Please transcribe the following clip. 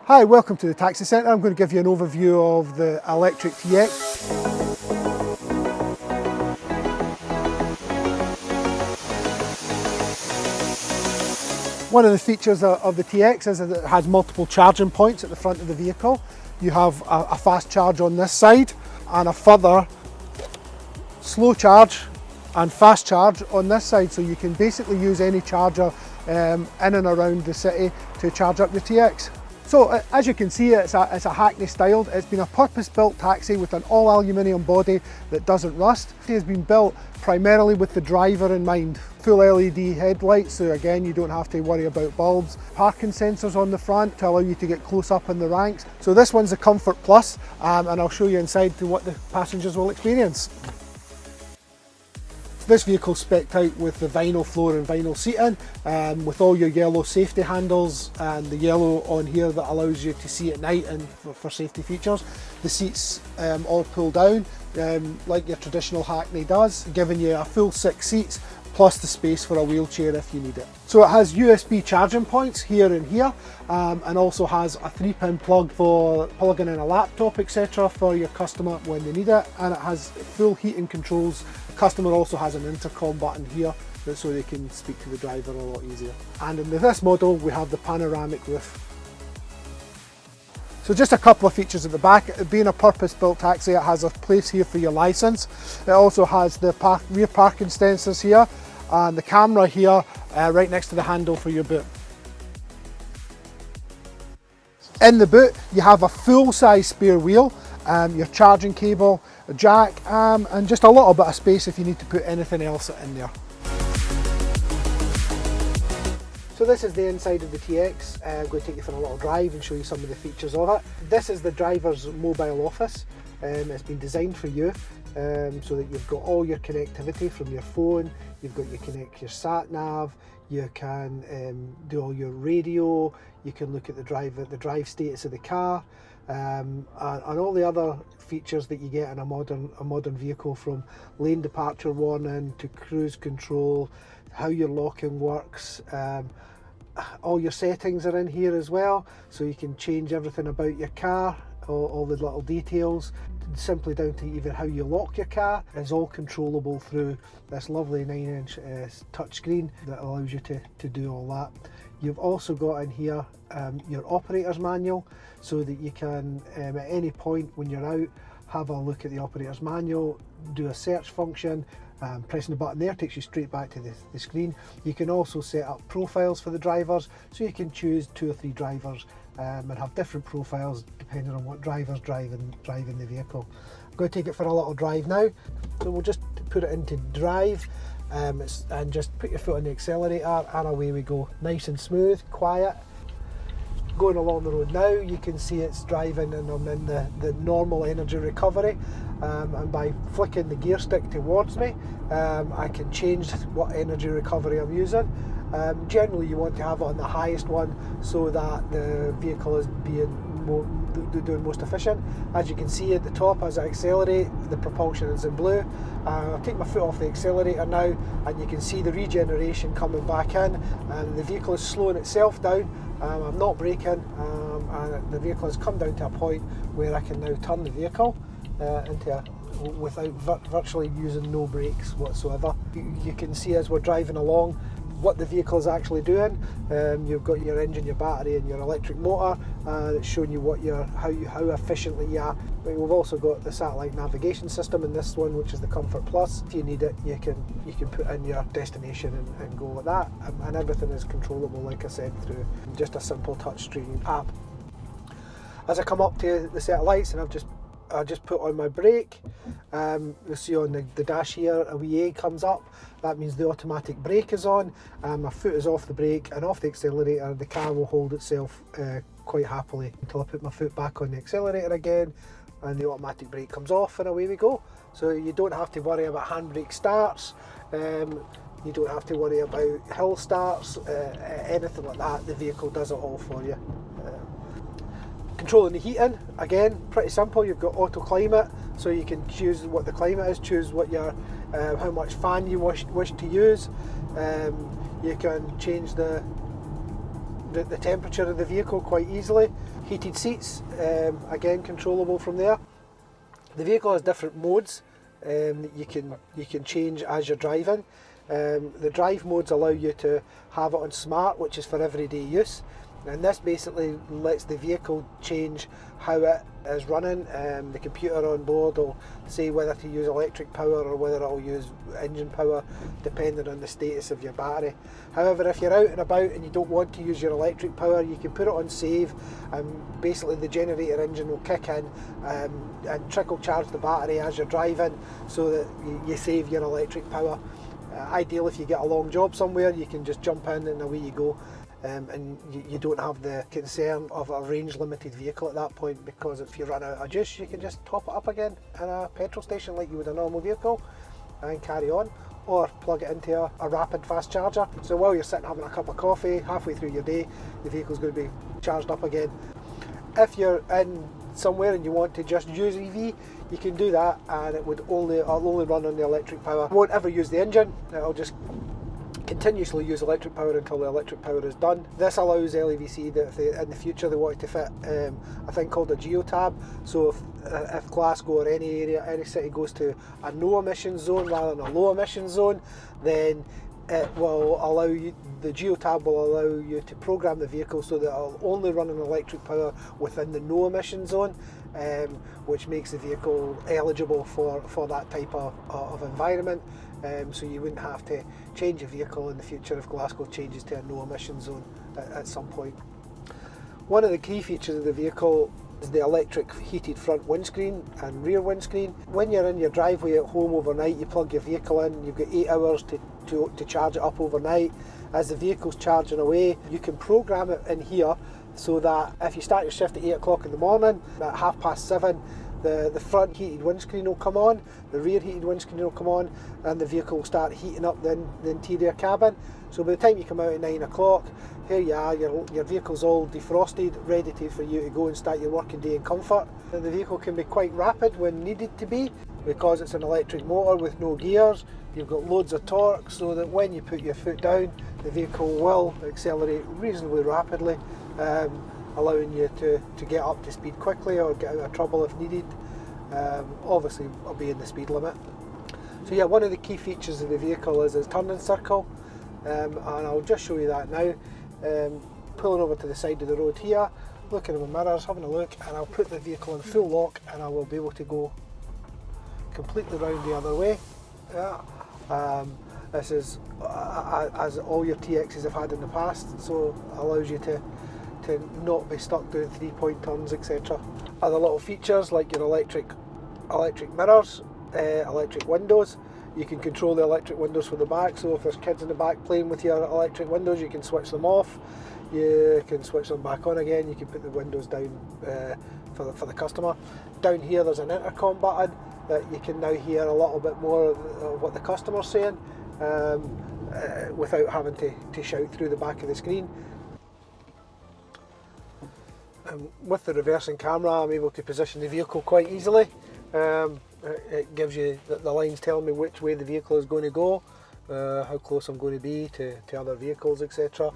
Hi, welcome to the Taxi Centre. I'm going to give you an overview of the Electric TX. One of the features of the TX is that it has multiple charging points at the front of the vehicle. You have a fast charge on this side and a further slow charge and fast charge on this side, so you can basically use any charger in and around the city to charge up your TX. So as you can see, it's a Hackney styled. It's been a purpose-built taxi with an all aluminium body that doesn't rust. It has been built primarily with the driver in mind. Full LED headlights, so again you don't have to worry about bulbs. Parking sensors on the front to allow you to get close up in the ranks. So this one's a Comfort Plus, and I'll show you inside to what the passengers will experience. This vehicle's specced out with the vinyl floor and vinyl seating, with all your yellow safety handles and the yellow on here that allows you to see at night and for safety features. The seats all pull down like your traditional Hackney does, giving you a full 6 seats plus the space for a wheelchair if you need it. So it has USB charging points here and here, and also has a 3-pin plug for plugging in a laptop, etc. for your customer when they need it, and it has full heating controls. The customer also has an intercom button here so they can speak to the driver a lot easier. And in this model we have the panoramic roof. So just a couple of features at the back. Being a purpose-built taxi, it has a place here for your licence. It also has the rear parking sensors here and the camera here right next to the handle for your boot. In the boot you have a full-size spare wheel, your charging cable, a jack, and just a little bit of space if you need to put anything else in there. So this is the inside of the TX. I'm going to take you for a little drive and show you some of the features of it. This is the driver's mobile office. It's been designed for you so that you've got all your connectivity from your phone. You've got your sat nav. You can do all your radio. You can look at the drive status of the car, and all the other features that you get in a modern vehicle, from lane departure warning to cruise control, how your locking works. All your settings are in here as well, so you can change everything about your car, all the little details, simply down to even how you lock your car is all controllable through this lovely 9-inch touchscreen that allows you to do all that. You've also got in here your operator's manual, so that you can at any point when you're out have a look at the operator's manual, do a search function. Pressing the button there takes you straight back to the screen. You can also set up profiles for the drivers, so you can choose 2 or 3 drivers and have different profiles depending on what driver's driving the vehicle. I'm going to take it for a little drive now, so we'll just put it into drive and just put your foot on the accelerator and away we go. Nice and smooth, quiet. Going along the road now, you can see it's driving and I'm in the normal energy recovery, and by flicking the gear stick towards me I can change what energy recovery I'm using. Generally you want to have it on the highest one so that the vehicle is doing most efficient. As you can see at the top, as I accelerate, the propulsion is in blue. I'll take my foot off the accelerator now and you can see the regeneration coming back in, and the vehicle is slowing itself down. I'm not braking, and the vehicle has come down to a point where I can now turn the vehicle without virtually using no brakes whatsoever. You can see as we're driving along what the vehicle is actually doing. You've got your engine, your battery and your electric motor. It's showing you how efficiently you are. We've also got the satellite navigation system in this one, which is the Comfort Plus. If you need it, you can put in your destination and go with that, and everything is controllable, like I said, through just a simple touchscreen app. As I come up to the set of lights, and I just put on my brake, you'll see on the dash here a wee A comes up. That means the automatic brake is on, and my foot is off the brake and off the accelerator. The car will hold itself quite happily until I put my foot back on the accelerator again, and the automatic brake comes off and away we go. So you don't have to worry about handbrake starts, you don't have to worry about hill starts, anything like that. The vehicle does it all for you. Controlling the heating, again, pretty simple. You've got auto climate, so you can choose what the climate is, choose what your how much fan you wish to use. You can change the the temperature of the vehicle quite easily. Heated seats, again controllable from there. The vehicle has different modes that you can change as you're driving. The drive modes allow you to have it on smart, which is for everyday use, and this basically lets the vehicle change how it is running. The computer on board will say whether to use electric power or whether it will use engine power, depending on the status of your battery. However, if you're out and about and you don't want to use your electric power, you can put it on save, and basically the generator engine will kick in and trickle charge the battery as you're driving, so that you save your electric power. Ideal if you get a long job somewhere, you can just jump in and away you go, and you don't have the concern of a range limited vehicle at that point, because if you run out of juice you can just top it up again in a petrol station like you would a normal vehicle and carry on, or plug it into a rapid fast charger. So while you're sitting having a cup of coffee, halfway through your day, the vehicle's going to be charged up again. If you're in somewhere and you want to just use EV, you can do that, and it'll only run on the electric power. It won't ever use the engine, it'll just continuously use electric power until the electric power is done. This allows LEVC that if in the future they wanted to fit a thing called a geotab, so if Glasgow or any area, any city goes to a no emission zone rather than a low emission zone, then it will allow you, the geotab will allow you to program the vehicle so that it'll only run on electric power within the no emission zone, which makes the vehicle eligible for that type of environment. So you wouldn't have to change your vehicle in the future if Glasgow changes to a no emission zone at some point. One of the key features of the vehicle is the electric heated front windscreen and rear windscreen. When you're in your driveway at home overnight, you plug your vehicle in, you've got 8 hours to charge it up overnight. As the vehicle's charging away, you can program it in here so that if you start your shift at 8 o'clock in the morning, at 7:30, the front heated windscreen will come on, the rear heated windscreen will come on, and the vehicle will start heating up the interior cabin. So by the time you come out at 9 o'clock, here you are, your vehicle's all defrosted, ready for you to go and start your working day in comfort. And the vehicle can be quite rapid when needed to be, because it's an electric motor with no gears. You've got loads of torque, so that when you put your foot down, the vehicle will accelerate reasonably rapidly, allowing you to get up to speed quickly or get out of trouble if needed. Obviously obeying the speed limit. So yeah, one of the key features of the vehicle is its turning circle, and I'll just show you that now. Pulling over to the side of the road here, looking in my mirrors, having a look, and I'll put the vehicle in full lock and I will be able to go completely round the other way. Yeah. This is as all your TXs have had in the past, so it allows you to not be stuck doing 3-point turns, etc. Other little features like your electric mirrors, electric windows. You can control the electric windows from the back, so if there's kids in the back playing with your electric windows, you can switch them off, you can switch them back on again, you can put the windows down for the customer. Down here there's an intercom button that you can now hear a little bit more of what the customer's saying without having to shout through the back of the screen. With the reversing camera, I'm able to position the vehicle quite easily. It gives you the lines telling me which way the vehicle is going to go, how close I'm going to be to other vehicles, etc.